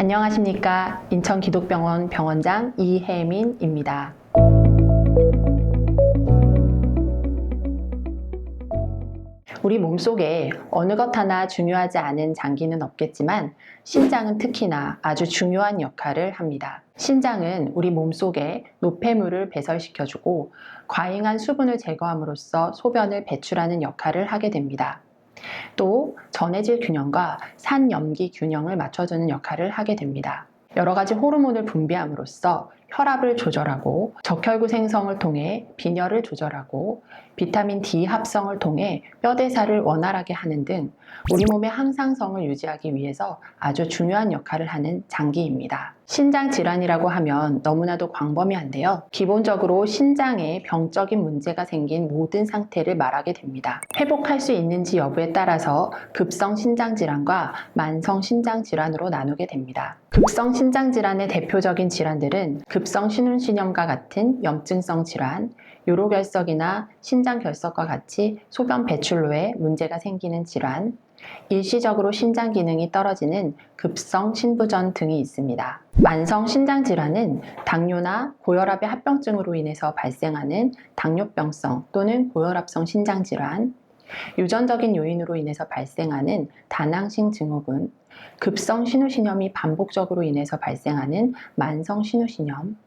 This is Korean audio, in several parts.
안녕하십니까. 인천기독병원 병원장 이혜민입니다. 우리 몸속에 어느 것 하나 중요하지 않은 장기는 없겠지만 신장은 특히나 아주 중요한 역할을 합니다. 신장은 우리 몸속에 노폐물을 배설시켜주고 과잉한 수분을 제거함으로써 소변을 배출하는 역할을 하게 됩니다. 또 전해질 균형과 산염기 균형을 맞춰주는 역할을 하게 됩니다. 여러 가지 호르몬을 분비함으로써 혈압을 조절하고 적혈구 생성을 통해 빈혈을 조절하고 비타민 D 합성을 통해 뼈대사를 원활하게 하는 등 우리 몸의 항상성을 유지하기 위해서 아주 중요한 역할을 하는 장기입니다. 신장 질환이라고 하면 너무나도 광범위한데요. 기본적으로 신장에 병적인 문제가 생긴 모든 상태를 말하게 됩니다. 회복할 수 있는지 여부에 따라서 급성 신장 질환과 만성 신장 질환으로 나누게 됩니다. 급성 신장 질환의 대표적인 질환들은 급성 신운신염과 같은 염증성 질환, 요로결석이나 신장결석과 같이 소변 배출로에 문제가 생기는 질환, 일시적으로 신장 기능이 떨어지는 급성 신부전 등이 있습니다. 만성 신장 질환은 당뇨나 고혈압의 합병증으로 인해서 발생하는 당뇨병성 또는 고혈압성 신장 질환, 유전적인 요인으로 인해서 발생하는 다낭性증후군, 급성 신우신염이 반복적으로 인해서 발생하는 만성 신우신염,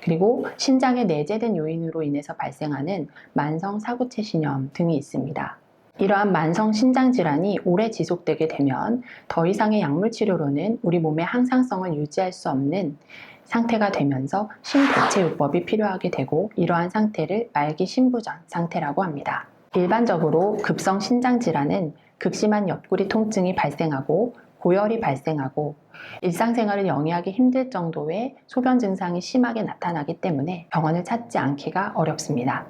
그리고 신장에 내재된 요인으로 인해서 발생하는 만성 사구체 신염 등이 있습니다. 이러한 만성 신장 질환이 오래 지속되게 되면 더 이상의 약물 치료로는 우리 몸의 항상성을 유지할 수 없는 상태가 되면서 신대체요법이 필요하게 되고 이러한 상태를 말기 신부전 상태라고 합니다. 일반적으로 급성 신장 질환은 극심한 옆구리 통증이 발생하고 고열이 발생하고 일상생활을 영위하기 힘들 정도의 소변 증상이 심하게 나타나기 때문에 병원을 찾지 않기가 어렵습니다.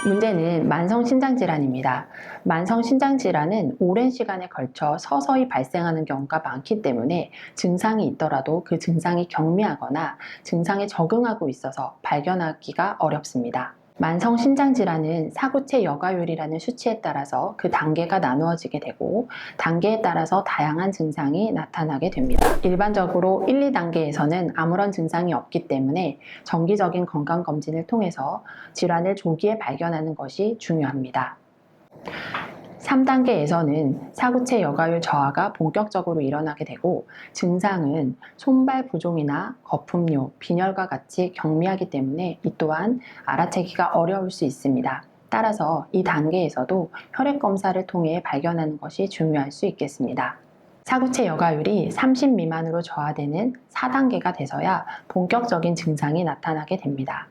문제는 만성신장질환입니다. 만성신장질환은 오랜 시간에 걸쳐 서서히 발생하는 경우가 많기 때문에 증상이 있더라도 그 증상이 경미하거나 증상에 적응하고 있어서 발견하기가 어렵습니다. 만성신장질환은 사구체 여과율이라는 수치에 따라서 그 단계가 나누어지게 되고 단계에 따라서 다양한 증상이 나타나게 됩니다. 일반적으로 1, 2단계에서는 아무런 증상이 없기 때문에 정기적인 건강검진을 통해서 질환을 조기에 발견하는 것이 중요합니다. 3단계에서는 사구체 여과율 저하가 본격적으로 일어나게 되고 증상은 손발 부종이나 거품료, 빈혈과 같이 경미하기 때문에 이 또한 알아채기가 어려울 수 있습니다. 따라서 이 단계에서도 혈액 검사를 통해 발견하는 것이 중요할 수 있겠습니다. 사구체 여과율이 30 미만으로 저하되는 4단계가 돼서야 본격적인 증상이 나타나게 됩니다.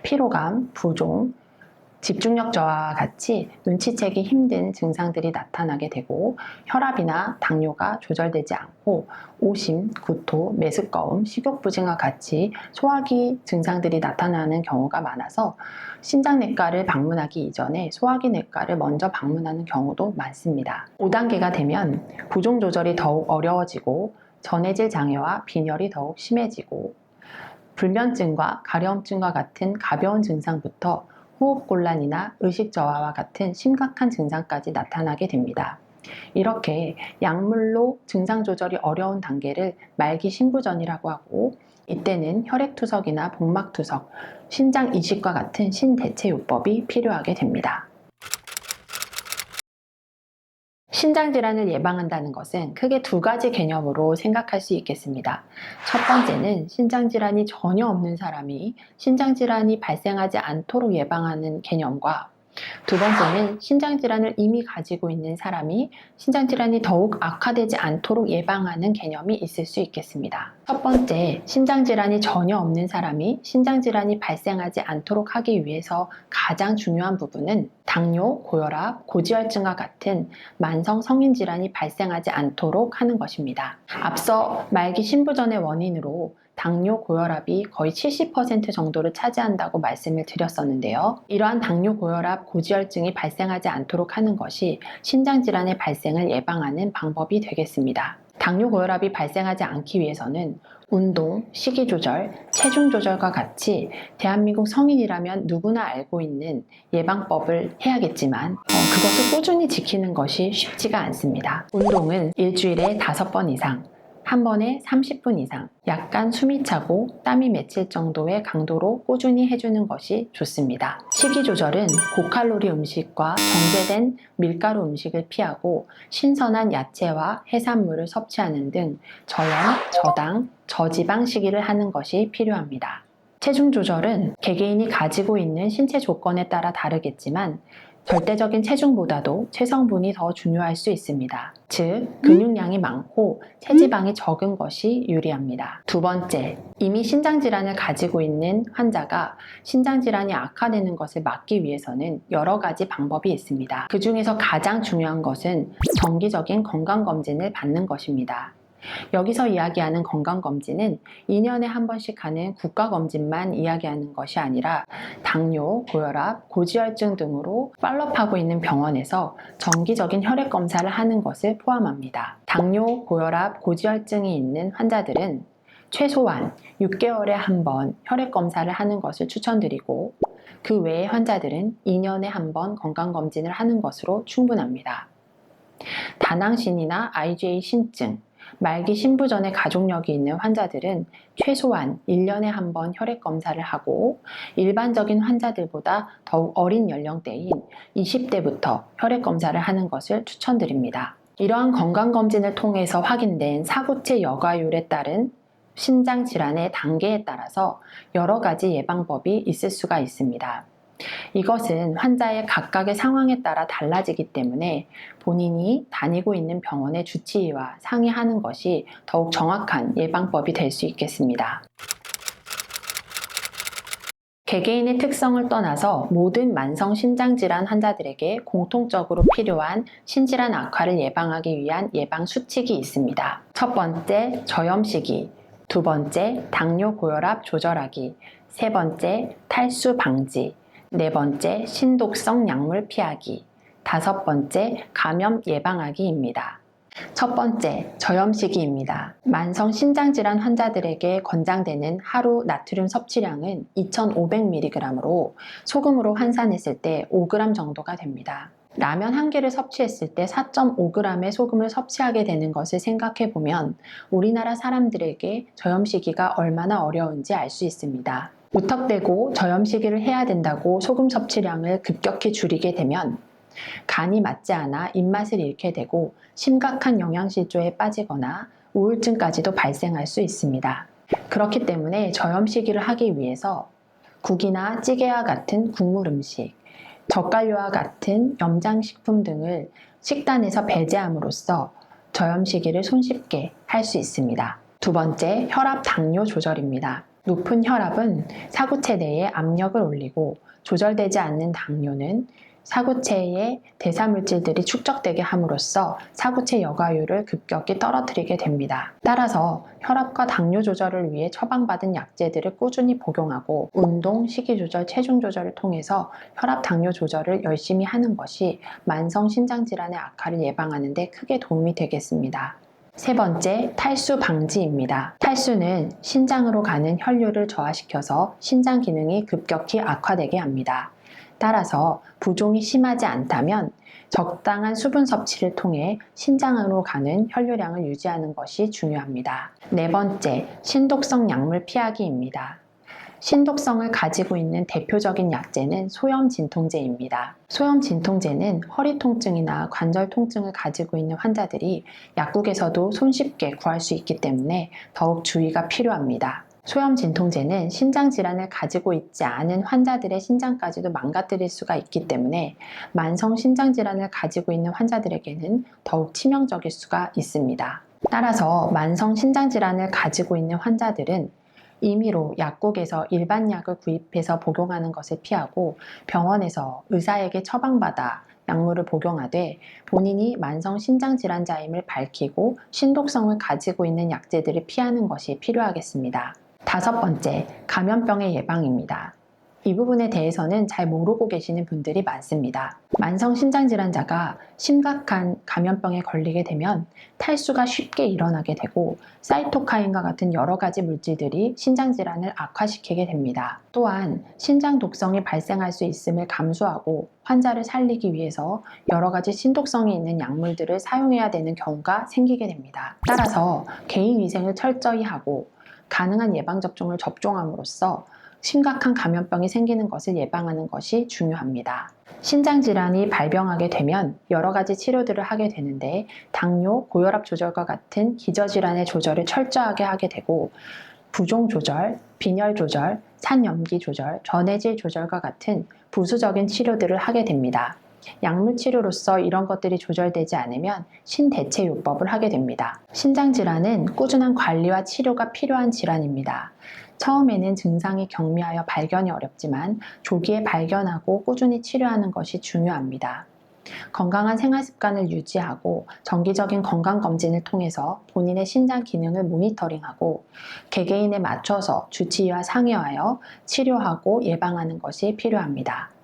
피로감, 부종, 집중력 저하와 같이 눈치채기 힘든 증상들이 나타나게 되고 혈압이나 당뇨가 조절되지 않고 오심, 구토, 메스꺼움, 식욕부진과 같이 소화기 증상들이 나타나는 경우가 많아서 신장내과를 방문하기 이전에 소화기내과를 먼저 방문하는 경우도 많습니다. 5단계가 되면 부종 조절이 더욱 어려워지고 전해질 장애와 빈혈이 더욱 심해지고 불면증과 가려움증과 같은 가벼운 증상부터 호흡곤란이나 의식저하와 같은 심각한 증상까지 나타나게 됩니다. 이렇게 약물로 증상 조절이 어려운 단계를 말기 신부전이라고 하고 이때는 혈액투석이나 복막투석, 신장 이식과 같은 신대체요법이 필요하게 됩니다. 신장질환을 예방한다는 것은 크게 두 가지 개념으로 생각할 수 있겠습니다. 첫 번째는 신장질환이 전혀 없는 사람이 신장질환이 발생하지 않도록 예방하는 개념과 두 번째는 신장질환을 이미 가지고 있는 사람이 신장질환이 더욱 악화되지 않도록 예방하는 개념이 있을 수 있겠습니다. 첫 번째, 신장질환이 전혀 없는 사람이 신장질환이 발생하지 않도록 하기 위해서 가장 중요한 부분은 당뇨, 고혈압, 고지혈증과 같은 만성 성인질환이 발생하지 않도록 하는 것입니다. 앞서 말기 신부전의 원인으로 당뇨, 고혈압이 거의 70% 정도를 차지한다고 말씀을 드렸었는데요. 이러한 당뇨, 고혈압, 고지혈증이 발생하지 않도록 하는 것이 신장질환의 발생을 예방하는 방법이 되겠습니다. 당뇨, 고혈압이 발생하지 않기 위해서는 운동, 식이조절, 체중조절과 같이 대한민국 성인이라면 누구나 알고 있는 예방법을 해야겠지만 그것을 꾸준히 지키는 것이 쉽지가 않습니다. 운동은 일주일에 5번 이상, 한 번에 30분 이상, 약간 숨이 차고 땀이 맺힐 정도의 강도로 꾸준히 해주는 것이 좋습니다. 식이 조절은 고칼로리 음식과 정제된 밀가루 음식을 피하고 신선한 야채와 해산물을 섭취하는 등 저염, 저당, 저지방 식이를 하는 것이 필요합니다. 체중 조절은 개개인이 가지고 있는 신체 조건에 따라 다르겠지만 절대적인 체중보다도 체성분이 더 중요할 수 있습니다. 즉, 근육량이 많고 체지방이 적은 것이 유리합니다. 두 번째, 이미 신장질환을 가지고 있는 환자가 신장질환이 악화되는 것을 막기 위해서는 여러 가지 방법이 있습니다. 그 중에서 가장 중요한 것은 정기적인 건강검진을 받는 것입니다. 여기서 이야기하는 건강검진은 2년에 한 번씩 하는 국가검진만 이야기하는 것이 아니라 당뇨, 고혈압, 고지혈증 등으로 팔로우하고 있는 병원에서 정기적인 혈액검사를 하는 것을 포함합니다. 당뇨, 고혈압, 고지혈증이 있는 환자들은 최소한 6개월에 한 번 혈액검사를 하는 것을 추천드리고 그 외의 환자들은 2년에 한 번 건강검진을 하는 것으로 충분합니다. 다낭신이나 IgA 신증, 말기 신부전의 가족력이 있는 환자들은 최소한 1년에 한 번 혈액 검사를 하고 일반적인 환자들보다 더욱 어린 연령대인 20대부터 혈액 검사를 하는 것을 추천드립니다. 이러한 건강검진을 통해서 확인된 사구체 여과율에 따른 신장 질환의 단계에 따라서 여러 가지 예방법이 있을 수가 있습니다. 이것은 환자의 각각의 상황에 따라 달라지기 때문에 본인이 다니고 있는 병원의 주치의와 상의하는 것이 더욱 정확한 예방법이 될 수 있겠습니다. 개개인의 특성을 떠나서 모든 만성 신장질환 환자들에게 공통적으로 필요한 신질환 악화를 예방하기 위한 예방 수칙이 있습니다. 첫 번째, 저염 시기. 두 번째, 당뇨 고혈압 조절하기. 세 번째, 탈수 방지. 네 번째, 신독성 약물 피하기. 다섯 번째, 감염 예방하기입니다. 첫 번째, 저염 시기입니다. 만성 신장질환 환자들에게 권장되는 하루 나트륨 섭취량은 2500mg으로 소금으로 환산했을 때 5g 정도가 됩니다. 라면 한 개를 섭취했을 때 4.5g의 소금을 섭취하게 되는 것을 생각해 보면 우리나라 사람들에게 저염 시기가 얼마나 어려운지 알 수 있습니다. 무턱대고 저염 시기를 해야 된다고 소금 섭취량을 급격히 줄이게 되면 간이 맞지 않아 입맛을 잃게 되고 심각한 영양실조에 빠지거나 우울증까지도 발생할 수 있습니다. 그렇기 때문에 저염 시기를 하기 위해서 국이나 찌개와 같은 국물 음식, 젓갈류와 같은 염장식품 등을 식단에서 배제함으로써 저염 시기를 손쉽게 할 수 있습니다. 두 번째, 혈압 당뇨 조절입니다. 높은 혈압은 사구체 내에 압력을 올리고 조절되지 않는 당뇨는 사구체에 대사물질들이 축적되게 함으로써 사구체 여과율을 급격히 떨어뜨리게 됩니다. 따라서 혈압과 당뇨 조절을 위해 처방받은 약제들을 꾸준히 복용하고 운동, 식이 조절, 체중 조절을 통해서 혈압, 당뇨 조절을 열심히 하는 것이 만성 신장질환의 악화를 예방하는 데 크게 도움이 되겠습니다. 세 번째, 탈수 방지입니다. 탈수는 신장으로 가는 혈류를 저하시켜서 신장 기능이 급격히 악화되게 합니다. 따라서 부종이 심하지 않다면 적당한 수분 섭취를 통해 신장으로 가는 혈류량을 유지하는 것이 중요합니다. 네 번째, 신독성 약물 피하기입니다. 신독성을 가지고 있는 대표적인 약제는 소염 진통제입니다. 소염 진통제는 허리 통증이나 관절 통증을 가지고 있는 환자들이 약국에서도 손쉽게 구할 수 있기 때문에 더욱 주의가 필요합니다. 소염 진통제는 신장 질환을 가지고 있지 않은 환자들의 신장까지도 망가뜨릴 수가 있기 때문에 만성 신장 질환을 가지고 있는 환자들에게는 더욱 치명적일 수가 있습니다. 따라서 만성 신장 질환을 가지고 있는 환자들은 임의로 약국에서 일반 약을 구입해서 복용하는 것을 피하고 병원에서 의사에게 처방받아 약물을 복용하되 본인이 만성 신장질환자임을 밝히고 신독성을 가지고 있는 약제들을 피하는 것이 필요하겠습니다. 다섯 번째, 감염병의 예방입니다. 이 부분에 대해서는 잘 모르고 계시는 분들이 많습니다. 만성 신장질환자가 심각한 감염병에 걸리게 되면 탈수가 쉽게 일어나게 되고 사이토카인과 같은 여러 가지 물질들이 신장질환을 악화시키게 됩니다. 또한 신장 독성이 발생할 수 있음을 감수하고 환자를 살리기 위해서 여러 가지 신독성이 있는 약물들을 사용해야 되는 경우가 생기게 됩니다. 따라서 개인위생을 철저히 하고 가능한 예방접종을 접종함으로써 심각한 감염병이 생기는 것을 예방하는 것이 중요합니다. 신장질환이 발병하게 되면 여러 가지 치료들을 하게 되는데 당뇨, 고혈압 조절과 같은 기저질환의 조절을 철저하게 하게 되고 부종 조절, 빈혈 조절, 산염기 조절, 전해질 조절과 같은 부수적인 치료들을 하게 됩니다. 약물 치료로서 이런 것들이 조절되지 않으면 신대체요법을 하게 됩니다. 신장질환은 꾸준한 관리와 치료가 필요한 질환입니다. 처음에는 증상이 경미하여 발견이 어렵지만 조기에 발견하고 꾸준히 치료하는 것이 중요합니다. 건강한 생활 습관을 유지하고 정기적인 건강검진을 통해서 본인의 신장 기능을 모니터링하고 개개인에 맞춰서 주치의와 상의하여 치료하고 예방하는 것이 필요합니다.